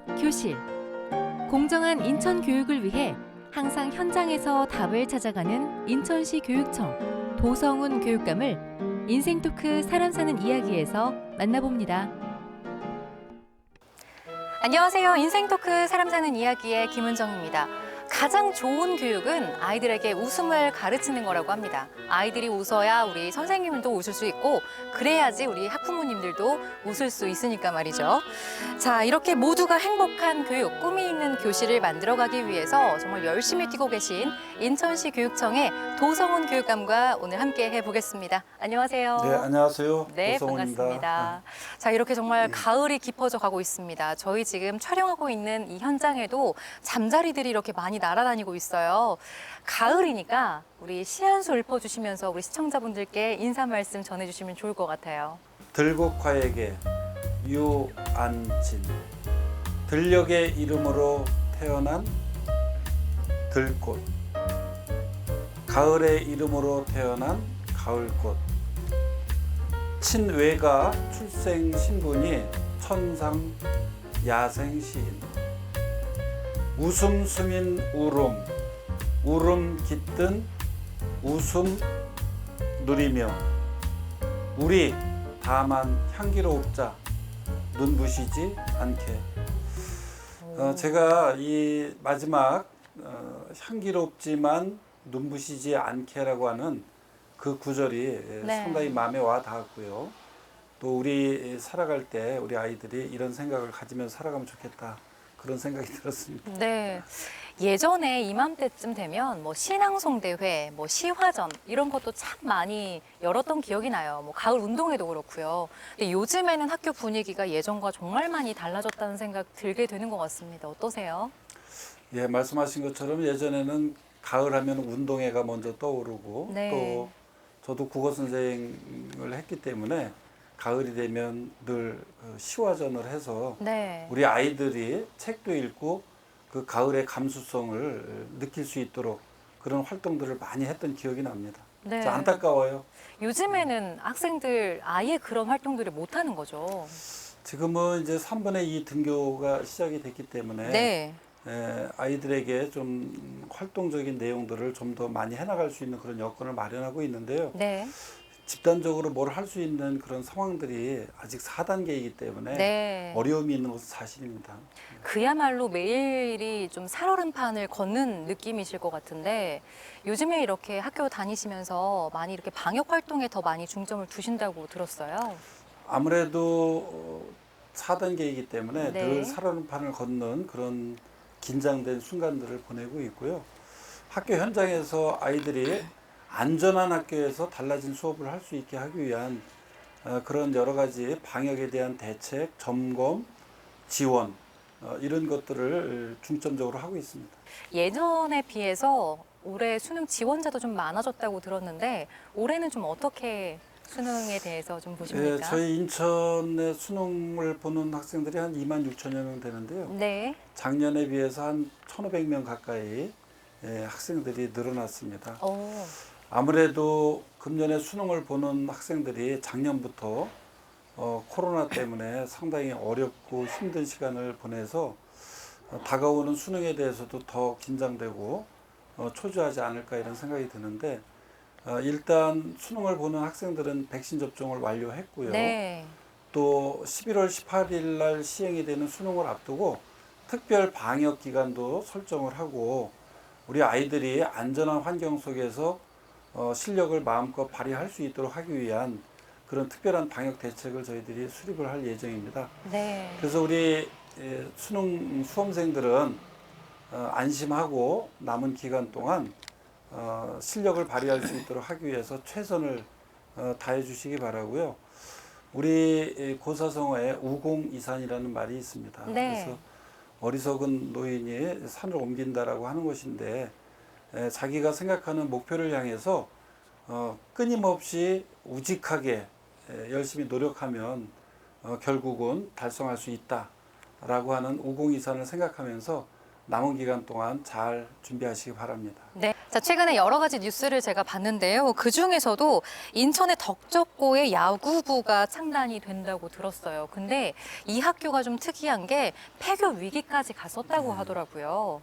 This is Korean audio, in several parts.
있는 교실. 공정한 인천 교육을 위해 항상 현장에서 답을 찾아가는 인천시 교육청 도성훈 교육감을 인생 토크 사람 사는 이야기에서 만나봅니다. 안녕하세요. 인생 토크 사람 사는 이야기의 김은정입니다. 가장 좋은 교육은 아이들에게 웃음을 가르치는 거라고 합니다. 아이들이 웃어야 우리 선생님들도 웃을 수 있고 그래야지 우리 학부모님들도 웃을 수 있으니까 말이죠. 자, 이렇게 모두가 행복한 교육, 꿈이 있는 교실을 만들어가기 위해서 정말 열심히 뛰고 계신 인천시 교육청의 도성훈 교육감과 오늘 함께 해보겠습니다. 안녕하세요. 네, 안녕하세요. 네, 도성훈입니다. 반갑습니다. 자, 이렇게 정말 가을이 깊어져 가고 있습니다. 저희 지금 촬영하고 있는 이 현장에도 잠자리들이 이렇게 많이 날아다니고 있어요. 가을이니까 우리 시한수 읊어주시면서 우리 시청자분들께 인사 말씀 전해주시면 좋을 것 같아요. 들국화에게 유안진, 들녘의 이름으로 태어난 들꽃, 가을의 이름으로 태어난 가을꽃, 친외가 출생 신분이 천상 야생 시인, 웃음 수민 울음, 울음 깃든 웃음 누리며 우리 다만 향기로웁자 눈부시지 않게. 제가 이 마지막 향기롭지만 눈부시지 않게라고 하는 그 구절이 네. 상당히 마음에 와 닿았고요. 또 우리 살아갈 때 우리 아이들이 이런 생각을 가지면서 살아가면 좋겠다, 그런 생각이 들었습니다. 네. 예전에 이맘때쯤 되면 뭐 신앙송 대회, 뭐 시화전 이런 것도 참 많이 열었던 기억이 나요. 뭐 가을 운동회도 그렇고요. 근데 요즘에는 학교 분위기가 예전과 정말 많이 달라졌다는 생각 들게 되는 것 같습니다. 어떠세요? 예, 말씀하신 것처럼 예전에는 가을 하면 운동회가 먼저 떠오르고 네. 또 저도 국어 선생을 했기 때문에 가을이 되면 늘 시화전을 해서 네. 우리 아이들이 책도 읽고 그 가을의 감수성을 느낄 수 있도록 그런 활동들을 많이 했던 기억이 납니다. 네. 좀 안타까워요. 요즘에는 학생들 아예 그런 활동들을 못 하는 거죠. 지금은 이제 3분의 2 등교가 시작이 됐기 때문에 네. 아이들에게 좀 활동적인 내용들을 좀 더 많이 해나갈 수 있는 그런 여건을 마련하고 있는데요. 네. 집단적으로 뭘 할 수 있는 그런 상황들이 아직 4단계이기 때문에 네. 어려움이 있는 것은 사실입니다. 그야말로 매일이 좀 살얼음판을 걷는 느낌이실 것 같은데 요즘에 이렇게 학교 다니시면서 많이 이렇게 방역 활동에 더 많이 중점을 두신다고 들었어요. 아무래도 4단계이기 때문에 네. 늘 살얼음판을 걷는 그런 긴장된 순간들을 보내고 있고요. 학교 현장에서 아이들이 안전한 학교에서 달라진 수업을 할 수 있게 하기 위한 그런 여러 가지 방역에 대한 대책, 점검, 지원 이런 것들을 중점적으로 하고 있습니다. 예전에 비해서 올해 수능 지원자도 좀 많아졌다고 들었는데 올해는 좀 어떻게 수능에 대해서 좀 보십니까? 저희 인천의 수능을 보는 학생들이 한 2만 6천여 명 되는데요. 네. 작년에 비해서 한 1,500명 가까이 학생들이 늘어났습니다. 아무래도 금년에 수능을 보는 학생들이 작년부터 코로나 때문에 상당히 어렵고 힘든 시간을 보내서 다가오는 수능에 대해서도 더 긴장되고 초조하지 않을까 이런 생각이 드는데 일단 수능을 보는 학생들은 백신 접종을 완료했고요. 네. 또 11월 18일 날 시행이 되는 수능을 앞두고 특별 방역 기간도 설정을 하고 우리 아이들이 안전한 환경 속에서 실력을 마음껏 발휘할 수 있도록 하기 위한 그런 특별한 방역 대책을 저희들이 수립을 할 예정입니다. 네. 그래서 우리 수능 수험생들은 안심하고 남은 기간 동안 실력을 발휘할 수 있도록 하기 위해서 최선을 다해 주시기 바라고요. 우리 고사성어에 우공이산이라는 말이 있습니다. 네. 그래서 어리석은 노인이 산을 옮긴다라고 하는 것인데 자기가 생각하는 목표를 향해서 끊임없이 우직하게 열심히 노력하면 결국은 달성할 수 있다라고 하는 우공이산을 생각하면서 남은 기간 동안 잘 준비하시기 바랍니다. 네. 자, 최근에 여러 가지 뉴스를 제가 봤는데요. 그 중에서도 인천의 덕적고의 야구부가 창단이 된다고 들었어요. 근데 이 학교가 좀 특이한 게 폐교 위기까지 갔었다고 하더라고요.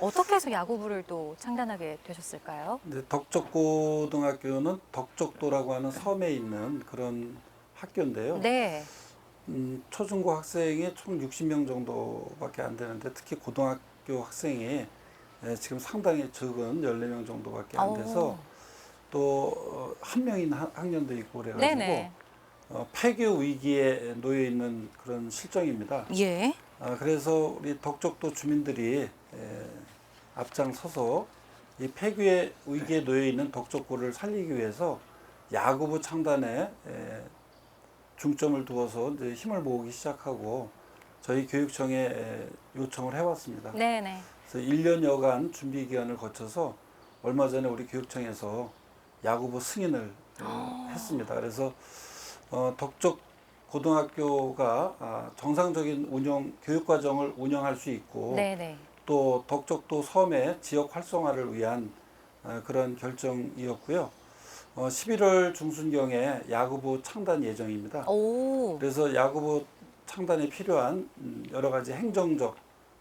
어떻게 해서 야구부를 또 창단하게 되셨을까요? 근데 덕적고등학교는 덕적도라고 하는 섬에 있는 그런 학교인데요. 네. 초중고 학생이 총 60명 정도밖에 안 되는데 특히 고등학교 학생이 지금 상당히 적은 14명 정도밖에 안 돼서 또 한 명인 학년도 있고 그래가지고 네네. 폐교 위기에 놓여 있는 그런 실정입니다. 예. 그래서 우리 덕적도 주민들이 앞장서서 이 폐교의 위기에 놓여 있는 덕적고를 살리기 위해서 야구부 창단에 중점을 두어서 이제 힘을 모으기 시작하고 저희 교육청에 요청을 해왔습니다. 네네. 그래서 1년여간 준비 기간을 거쳐서 얼마 전에 우리 교육청에서 야구부 승인을 했습니다. 그래서 덕적 고등학교가 정상적인 교육 과정을 운영할 수 있고 네네. 또 덕적도 섬의 지역 활성화를 위한 그런 결정이었고요. 11월 중순경에 야구부 창단 예정입니다. 오. 그래서 야구부 창단에 필요한 여러 가지 행정적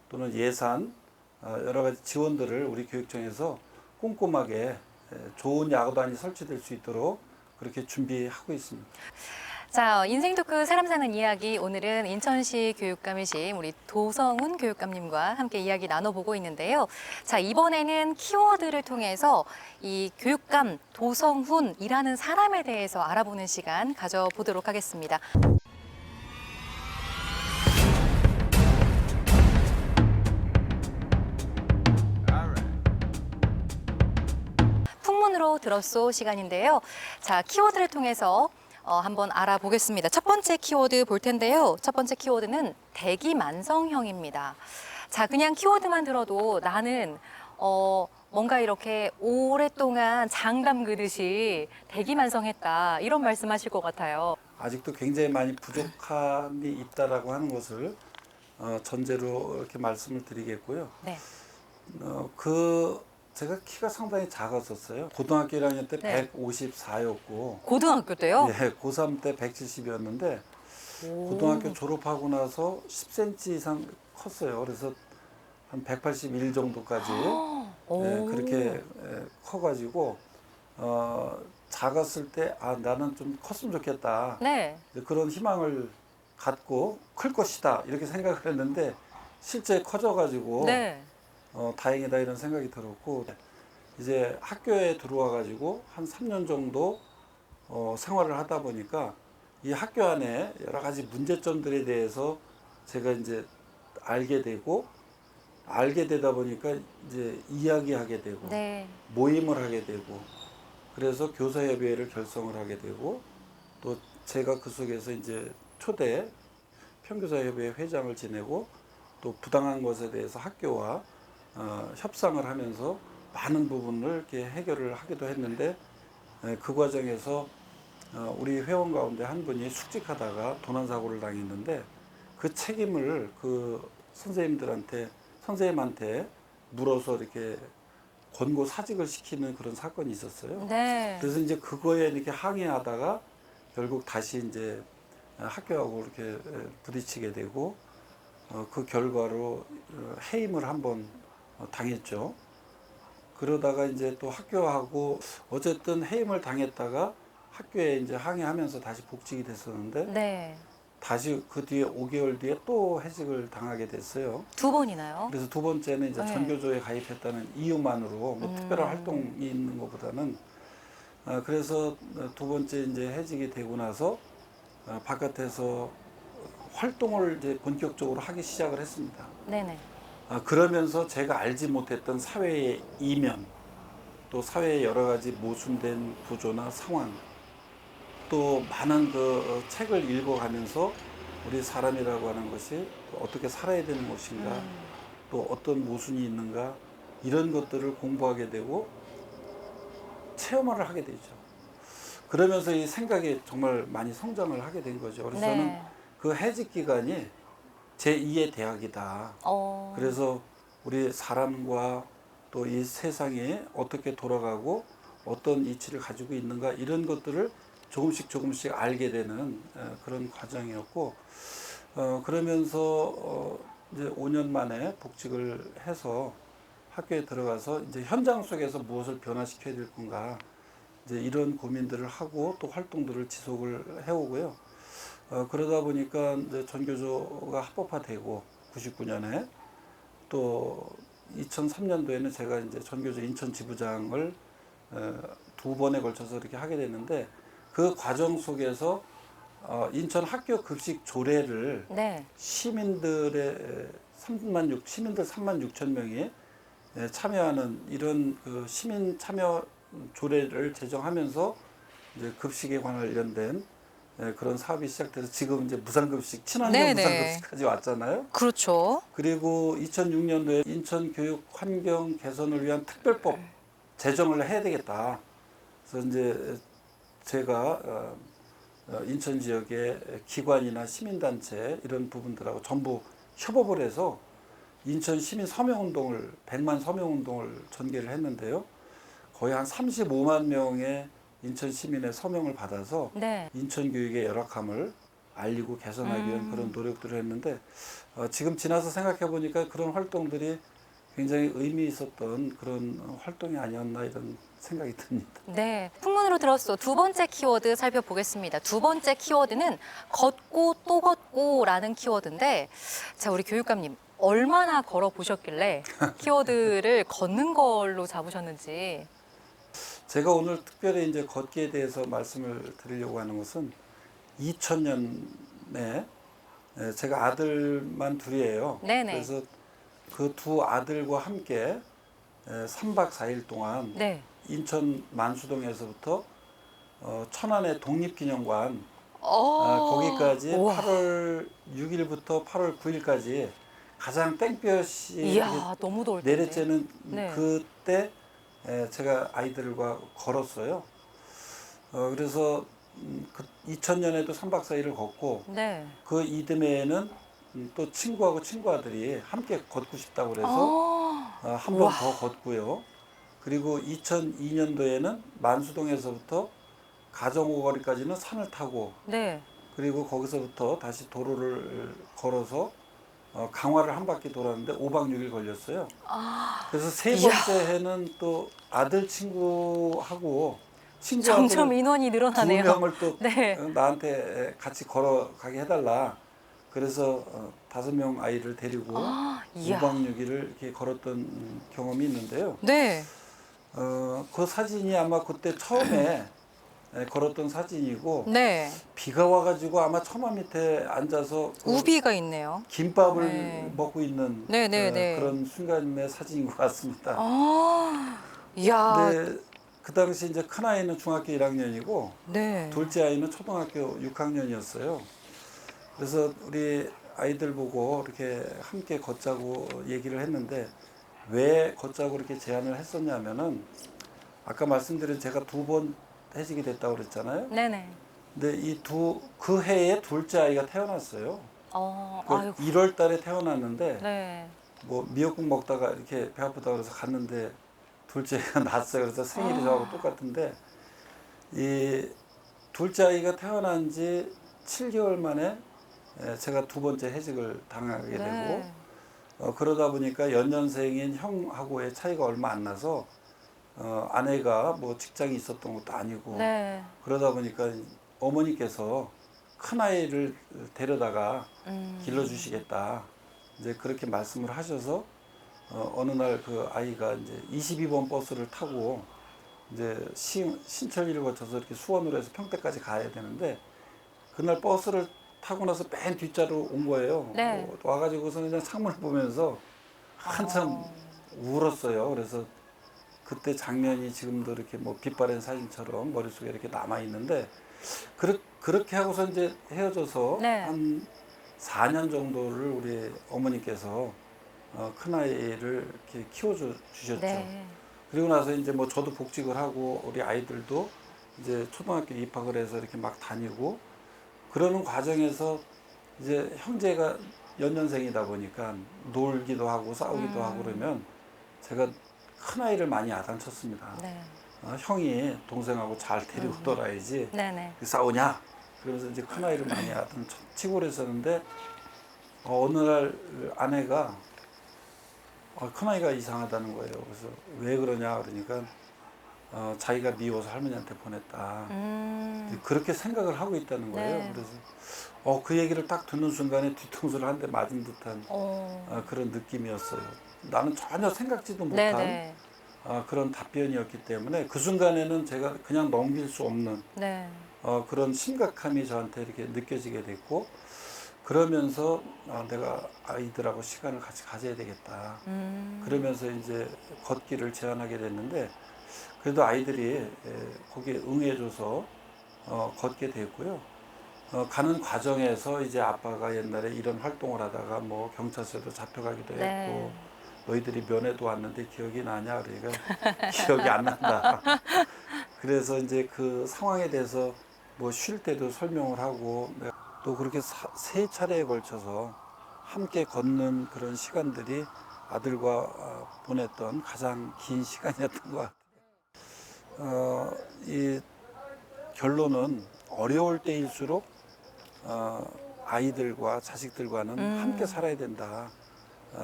또는 예산, 여러 가지 지원들을 우리 교육청에서 꼼꼼하게 좋은 야구단이 설치될 수 있도록 그렇게 준비하고 있습니다. 자, 인생 토크 사람 사는 이야기 오늘은 인천시 교육감이신 우리 도성훈 교육감님과 함께 이야기 나눠보고 있는데요. 자, 이번에는 키워드를 통해서 이 교육감 도성훈이라는 사람에 대해서 알아보는 시간 가져보도록 하겠습니다. 풍문으로 들었소 시간인데요. 자, 키워드를 통해서 한번 알아보겠습니다. 첫 번째 키워드 볼 텐데요. 첫 번째 키워드는 대기만성형입니다. 자, 그냥 키워드만 들어도 나는 뭔가 이렇게 오랫동안 장 담그듯이 대기만성했다 이런 말씀하실 것 같아요. 아직도 굉장히 많이 부족함이 있다라고 하는 것을 전제로 이렇게 말씀을 드리겠고요. 네. 제가 키가 상당히 작았었어요. 고등학교 1학년 때 네. 154였고, 고등학교 때요? 예, 고3 때 170이었는데, 고등학교 졸업하고 나서 10cm 이상 컸어요. 그래서 한 181 정도까지 그렇게 커가지고, 작았을 때, 나는 좀 컸으면 좋겠다. 네. 그런 희망을 갖고 클 것이다. 이렇게 생각을 했는데, 실제 커져가지고, 네. 다행이다 이런 생각이 들었고 이제 학교에 들어와 가지고 한 3년 정도 생활을 하다 보니까 이 학교 안에 여러 가지 문제점들에 대해서 제가 이제 알게 되다 보니까 이제 이야기하게 되고 네. 모임을 하게 되고 그래서 교사협의회를 결성을 하게 되고 또 제가 그 속에서 이제 초대 평교사협의회 회장을 지내고 또 부당한 것에 대해서 학교와 협상을 하면서 많은 부분을 이렇게 해결을 하기도 했는데 그 과정에서 우리 회원 가운데 한 분이 숙직하다가 도난 사고를 당했는데 그 책임을 그 선생님한테 물어서 이렇게 권고 사직을 시키는 그런 사건이 있었어요. 네. 그래서 이제 그거에 이렇게 항의하다가 결국 다시 이제 학교하고 이렇게 부딪히게 되고 그 결과로 해임을 한번 당했죠. 그러다가 이제 또 학교하고 어쨌든 해임을 당했다가 학교에 이제 항의하면서 다시 복직이 됐었는데 네. 다시 그 뒤에 5개월 뒤에 또 해직을 당하게 됐어요. 두 번이나요? 그래서 두 번째는 이제 네. 전교조에 가입했다는 이유만으로 뭐 특별한 활동이 있는 것보다는 그래서 두 번째 이제 해직이 되고 나서 바깥에서 활동을 이제 본격적으로 하기 시작을 했습니다. 네네. 그러면서 제가 알지 못했던 사회의 이면, 또 사회의 여러 가지 모순된 구조나 상황, 또 많은 그 책을 읽어가면서 우리 사람이라고 하는 것이 어떻게 살아야 되는 것인가, 또 어떤 모순이 있는가, 이런 것들을 공부하게 되고 체험을 하게 되죠. 그러면서 이 생각이 정말 많이 성장을 하게 된 거죠. 그래서 저는 그 해직 기간이 제2의 대학이다. 그래서 우리 사람과 또 이 세상이 어떻게 돌아가고 어떤 이치를 가지고 있는가 이런 것들을 조금씩 알게 되는 그런 과정이었고 그러면서 이제 5년 만에 복직을 해서 학교에 들어가서 이제 현장 속에서 무엇을 변화시켜야 될 건가 이제 이런 고민들을 하고 또 활동들을 지속을 해오고요. 그러다 보니까 이제 전교조가 합법화되고 99년에 또 2003년도에는 제가 이제 전교조 인천 지부장을 두 번에 걸쳐서 이렇게 하게 됐는데 그 과정 속에서 인천 학교 급식 조례를 네. 시민들의 시민들 3만 6천 명이 참여하는 이런 그 시민 참여 조례를 제정하면서 이제 급식에 관련된 그런 사업이 시작돼서 지금 이제 무상급식, 친환경 네네. 무상급식까지 왔잖아요. 그렇죠. 그리고 2006년도에 인천 교육 환경 개선을 위한 특별법 제정을 해야 되겠다. 그래서 이제 제가 인천 지역의 기관이나 시민단체 이런 부분들하고 전부 협업을 해서 인천 시민 서명운동을 100만 서명운동을 전개를 했는데요. 거의 한 35만 명의 인천 시민의 서명을 받아서 네. 인천 교육의 열악함을 알리고 개선하기 위한 그런 노력들을 했는데 지금 지나서 생각해 보니까 그런 활동들이 굉장히 의미 있었던 그런 활동이 아니었나 이런 생각이 듭니다. 네, 풍문으로 들었어. 두 번째 키워드 살펴보겠습니다. 두 번째 키워드는 걷고 또 걷고라는 키워드인데, 자, 우리 교육감님 얼마나 걸어 보셨길래 키워드를 걷는 걸로 잡으셨는지. 제가 오늘 특별히 이제 걷기에 대해서 말씀을 드리려고 하는 것은 2000년에 제가 아들만 둘이에요. 네네. 그래서 그 두 아들과 함께 3박 4일 동안 네. 인천 만수동에서부터 천안의 독립기념관 거기까지 우와. 8월 6일부터 8월 9일까지 가장 땡볕이 이야, 너무 더울 텐데. 내리쬐는 네. 그때 제가 아이들과 걸었어요. 그래서 2000년에도 3박 4일을 걷고 네. 그 이듬해에는 또 친구하고 친구아들이 함께 걷고 싶다고 그래서 한 번 우와. 더 걷고요. 그리고 2002년도에는 만수동에서부터 가정오거리까지는 산을 타고 네. 그리고 거기서부터 다시 도로를 걸어서 강화를 한 바퀴 돌았는데 5박 6일 걸렸어요. 그래서 세 이야. 번째 해는 또 아들 친구하고 친구하고 점점 인원이 두 늘어나네요. 명을 또 네. 나한테 같이 걸어가게 해달라. 그래서 5명 아이를 데리고 이야. 5박 6일을 이렇게 걸었던 경험이 있는데요. 네. 그 사진이 아마 그때 처음에 걸었던 사진이고 네. 비가 와가지고 아마 처마 밑에 앉아서 그 우비가 있네요. 김밥을 네. 먹고 있는 네네네. 그런 순간의 사진인 것 같습니다. 이야. 근데 그 당시 이제 큰 아이는 중학교 1학년이고 네. 둘째 아이는 초등학교 6학년이었어요. 그래서 우리 아이들 보고 이렇게 함께 걷자고 얘기를 했는데 왜 걷자고 이렇게 제안을 했었냐면은 아까 말씀드린 제가 2번 해직이 됐다고 그랬잖아요. 네네. 근데 그 해에 둘째 아이가 태어났어요. 아이고. 1월 달에 태어났는데 네. 뭐 미역국 먹다가 이렇게 배 아프다고 그래서 갔는데 둘째가 낳았어요. 그래서 생일이 저하고 똑같은데 이 둘째 아이가 태어난 지 7개월 만에 제가 2번째 해직을 당하게 되고 네. 그러다 보니까 연년생인 형하고의 차이가 얼마 안 나서 아내가 뭐 직장이 있었던 것도 아니고 네. 그러다 보니까 어머니께서 큰 아이를 데려다가 길러주시겠다 이제 그렇게 말씀을 하셔서 어느 날 그 아이가 이제 22번 버스를 타고 이제 신천리를 거쳐서 이렇게 수원으로 해서 평택까지 가야 되는데 그날 버스를 타고 나서 맨 뒷자로 온 거예요. 네. 와가지고서 그냥 창문을 보면서 한참 울었어요. 그래서 그때 장면이 지금도 이렇게 뭐 빛바랜 사진처럼 머릿속에 이렇게 남아 있는데 그렇게 하고서 이제 헤어져서 네. 한 4년 정도를 우리 어머니께서 큰 아이를 이렇게 키워주셨죠. 네. 그리고 나서 이제 뭐 저도 복직을 하고 우리 아이들도 이제 초등학교 입학을 해서 이렇게 막 다니고 그러는 과정에서 이제 형제가 연년생이다 보니까 놀기도 하고 싸우기도 하고 그러면 제가 큰아이를 많이 야단쳤습니다. 네. 형이 동생하고 잘 데리고 놀아야지 네네. 싸우냐? 그러면서 이제 큰아이를 많이 야단치고 그랬었는데 어느 날 아내가 큰아이가 이상하다는 거예요. 그래서 왜 그러냐 그러니까 자기가 미워서 할머니한테 보냈다. 그렇게 생각을 하고 있다는 거예요. 네. 그래서 그 얘기를 딱 듣는 순간에 뒤통수를 한 대 맞은 듯한 그런 느낌이었어요. 나는 전혀 생각지도 못한 네네. 그런 답변이었기 때문에 그 순간에는 제가 그냥 넘길 수 없는 네. 그런 심각함이 저한테 이렇게 느껴지게 됐고 그러면서 내가 아이들하고 시간을 같이 가져야 되겠다. 그러면서 이제 걷기를 제안하게 됐는데 그래도 아이들이 거기에 응해줘서 걷게 됐고요. 가는 과정에서 이제 아빠가 옛날에 이런 활동을 하다가 뭐 경찰서에도 잡혀가기도 네. 했고 너희들이 면회도 왔는데 기억이 나냐 그러니까 기억이 안 난다. 그래서 이제 그 상황에 대해서 뭐 쉴 때도 설명을 하고 또 그렇게 세 차례에 걸쳐서 함께 걷는 그런 시간들이 아들과 보냈던 가장 긴 시간이었던 것 같아요. 이 결론은 어려울 때일수록 아이들과 자식들과는 함께 살아야 된다.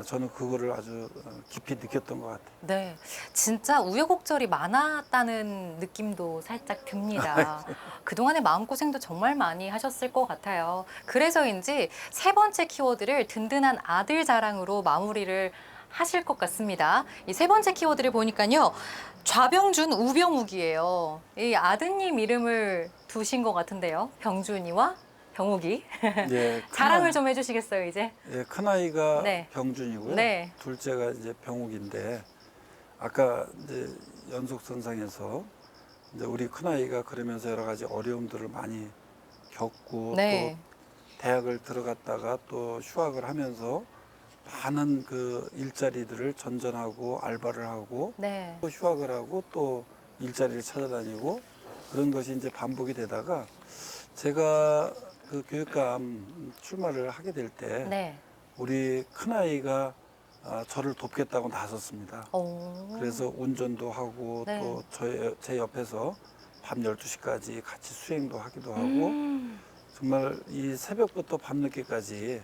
저는 그거를 아주 깊이 느꼈던 것 같아요. 네, 진짜 우여곡절이 많았다는 느낌도 살짝 듭니다. 그동안의 마음고생도 정말 많이 하셨을 것 같아요. 그래서인지 세 번째 키워드를 든든한 아들 자랑으로 마무리를 하실 것 같습니다. 이 세 번째 키워드를 보니까요. 좌병준, 우병욱이에요. 이 아드님 이름을 두신 것 같은데요. 병준이와 병욱이. 예, 자랑을 좀 해주시겠어요, 이제? 예, 큰아이가 네. 병준이고요. 네. 둘째가 이제 병욱인데 아까 이제 연속선상에서 이제 우리 큰아이가 그러면서 여러 가지 어려움들을 많이 겪고 네. 또 대학을 들어갔다가 또 휴학을 하면서 많은 그 일자리들을 전전하고 알바를 하고 네. 또 휴학을 하고 또 일자리를 찾아다니고 그런 것이 이제 반복이 되다가 제가 그 교육감 출마를 하게 될 때 네. 우리 큰아이가 저를 돕겠다고 나섰습니다. 오. 그래서 운전도 하고 네. 또 제 옆에서 밤 12시까지 같이 수행도 하기도 하고 정말 이 새벽부터 밤늦게까지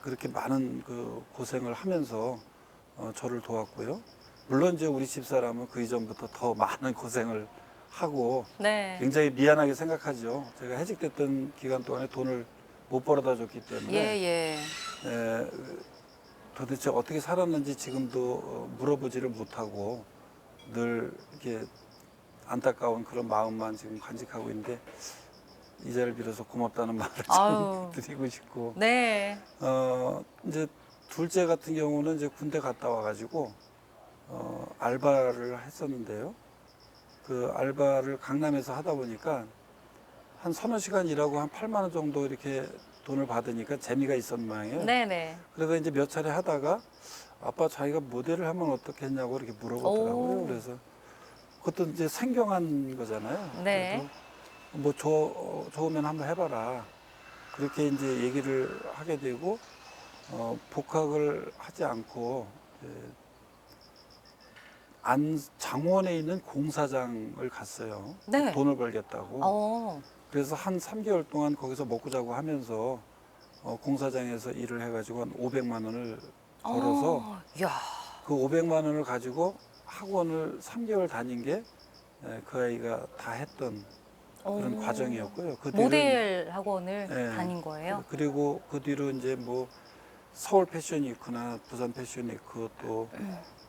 그렇게 많은 그 고생을 하면서 저를 도왔고요. 물론 이제 우리 집사람은 그 이전부터 더 많은 고생을 하고 네. 굉장히 미안하게 생각하죠. 제가 해직됐던 기간 동안에 돈을 못 벌어다 줬기 때문에 예. 도대체 어떻게 살았는지 지금도 물어보지를 못하고 늘 이렇게 안타까운 그런 마음만 지금 간직하고 있는데 이 자리를 빌어서 고맙다는 말을 아유. 좀 드리고 싶고 네. 이제 둘째 같은 경우는 이제 군대 갔다 와가지고 알바를 했었는데요. 그 알바를 강남에서 하다 보니까 한 서너 시간 일하고 한 8만 원 정도 이렇게 돈을 받으니까 재미가 있었는 모양이에요. 네네. 그래서 이제 몇 차례 하다가 아빠 자기가 모델을 하면 어떻겠냐고 이렇게 물어보더라고요. 오. 그래서 그것도 이제 생경한 거잖아요. 네. 그래도 뭐 좋으면 한번 해봐라. 그렇게 이제 얘기를 하게 되고 복학을 하지 않고 장원에 있는 공사장을 갔어요. 네. 돈을 벌겠다고. 어. 그래서 한 3개월 동안 거기서 먹고 자고 하면서 공사장에서 일을 해가지고 한 500만 원을 벌어서 야. 그 500만 원을 가지고 학원을 3개월 다닌 게 그 아이가 다 했던 그런 과정이었고요. 그 뒤로 모델 학원을 네. 다닌 거예요? 그리고 그 뒤로 이제 뭐 서울 패션위크나 부산 패션위크 또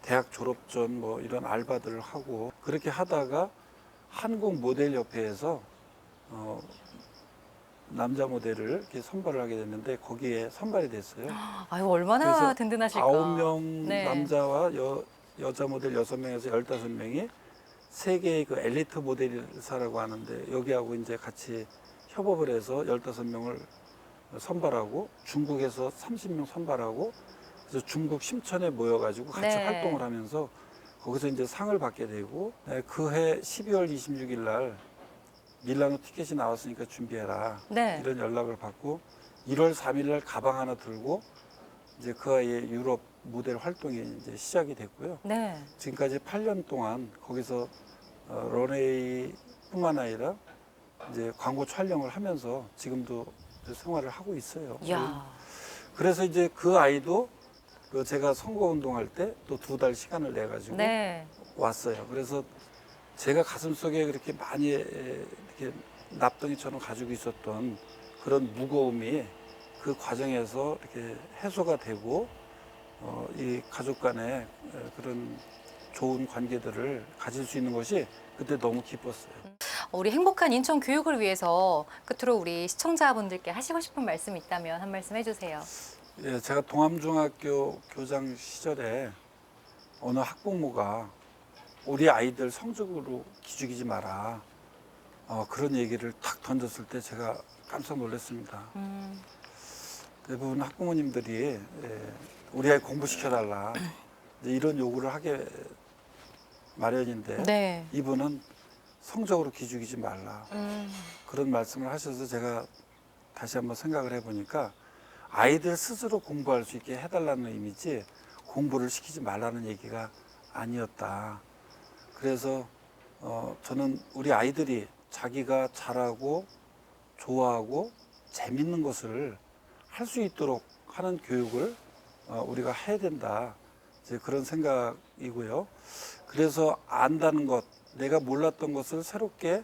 대학 졸업 전 뭐 이런 알바들을 하고 그렇게 하다가 한국 모델협회에서 남자 모델을 이렇게 선발을 하게 됐는데 거기에 선발이 됐어요. 아유, 얼마나 그래서 든든하실까. 9명 네. 남자와 여자 모델 6명에서 15명이 세계의 그 엘리트 모델사라고 하는데 여기하고 이제 같이 협업을 해서 15명을 선발하고 중국에서 30명 선발하고 그래서 중국 심천에 모여가지고 같이 네. 활동을 하면서 거기서 이제 상을 받게 되고 그 해 12월 26일 날 밀라노 티켓이 나왔으니까 준비해라 네. 이런 연락을 받고 1월 3일 날 가방 하나 들고 이제 그 아이의 유럽 모델 활동이 이제 시작이 됐고요. 네. 지금까지 8년 동안 거기서 런웨이뿐만 아니라 이제 광고 촬영을 하면서 지금도 생활을 하고 있어요. 이야. 그래서 이제 그 아이도 그 제가 선거운동할 때 또 2달 시간을 내 가지고 네. 왔어요. 그래서 제가 가슴속에 그렇게 많이 이렇게 납덩이처럼 가지고 있었던 그런 무거움이 그 과정에서 이렇게 해소가 되고 이 가족 간의 그런 좋은 관계들을 가질 수 있는 것이 그때 너무 기뻤어요. 우리 행복한 인천 교육을 위해서 끝으로 우리 시청자분들께 하시고 싶은 말씀 있다면 한 말씀 해주세요. 예, 제가 동암중학교 교장 시절에 어느 학부모가 우리 아이들 성적으로 기죽이지 마라. 그런 얘기를 탁 던졌을 때 제가 깜짝 놀랐습니다. 대부분 학부모님들이 우리 아이 공부시켜달라 이제 이런 요구를 하게 마련인데 네. 이분은 성적으로 기죽이지 말라 그런 말씀을 하셔서 제가 다시 한번 생각을 해보니까 아이들 스스로 공부할 수 있게 해달라는 의미지 공부를 시키지 말라는 얘기가 아니었다. 그래서 저는 우리 아이들이 자기가 잘하고 좋아하고 재밌는 것을 할 수 있도록 하는 교육을 우리가 해야 된다. 이제 그런 생각이고요. 그래서 안다는 것, 내가 몰랐던 것을 새롭게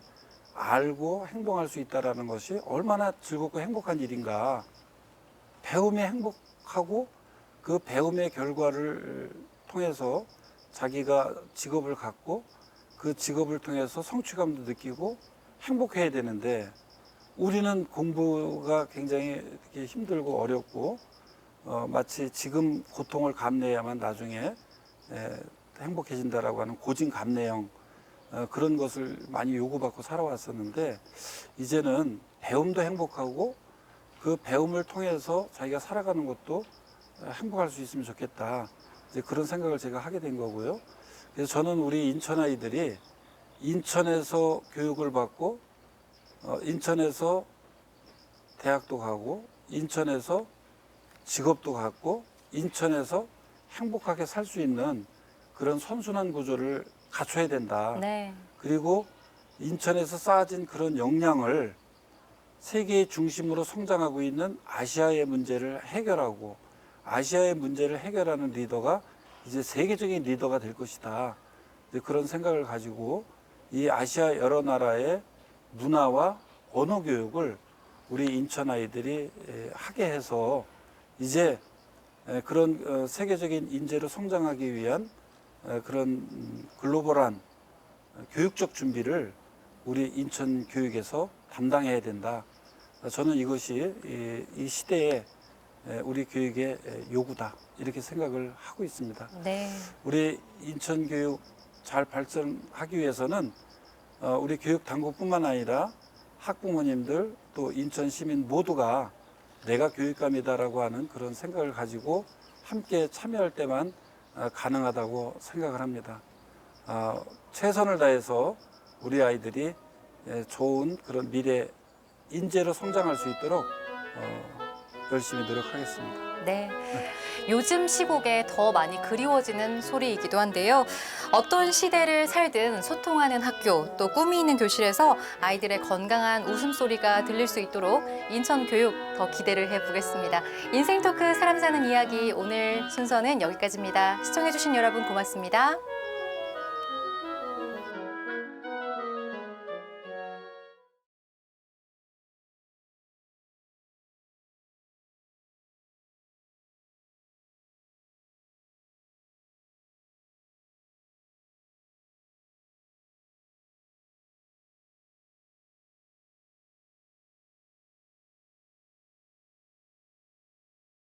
알고 행동할 수 있다는 것이 얼마나 즐겁고 행복한 일인가. 배움에 행복하고 그 배움의 결과를 통해서 자기가 직업을 갖고 그 직업을 통해서 성취감도 느끼고 행복해야 되는데 우리는 공부가 굉장히 이렇게 힘들고 어렵고 마치 지금 고통을 감내야만 나중에 행복해진다라고 하는 고진감래형 그런 것을 많이 요구받고 살아왔었는데 이제는 배움도 행복하고 그 배움을 통해서 자기가 살아가는 것도 행복할 수 있으면 좋겠다. 이제 그런 생각을 제가 하게 된 거고요. 그래서 저는 우리 인천 아이들이 인천에서 교육을 받고 인천에서 대학도 가고 인천에서 직업도 갖고 인천에서 행복하게 살 수 있는 그런 선순환 구조를 갖춰야 된다. 네. 그리고 인천에서 쌓아진 그런 역량을 세계의 중심으로 성장하고 있는 아시아의 문제를 해결하고 아시아의 문제를 해결하는 리더가 이제 세계적인 리더가 될 것이다. 이제 그런 생각을 가지고 이 아시아 여러 나라의 문화와 언어 교육을 우리 인천 아이들이 하게 해서 이제 그런 세계적인 인재로 성장하기 위한 그런 글로벌한 교육적 준비를 우리 인천 교육에서 담당해야 된다. 저는 이것이 이 시대의 우리 교육의 요구다. 이렇게 생각을 하고 있습니다. 네. 우리 인천 교육 잘 발전하기 위해서는 우리 교육 당국뿐만 아니라 학부모님들 또 인천 시민 모두가 내가 교육감이다라고 하는 그런 생각을 가지고 함께 참여할 때만 가능하다고 생각을 합니다. 최선을 다해서 우리 아이들이 좋은 그런 미래 인재로 성장할 수 있도록 열심히 노력하겠습니다. 네. 요즘 시국에 더 많이 그리워지는 소리이기도 한데요. 어떤 시대를 살든 소통하는 학교, 또 꿈이 있는 교실에서 아이들의 건강한 웃음소리가 들릴 수 있도록 인천 교육 더 기대를 해보겠습니다. 인생 토크 사람 사는 이야기 오늘 순서는 여기까지입니다. 시청해주신 여러분 고맙습니다.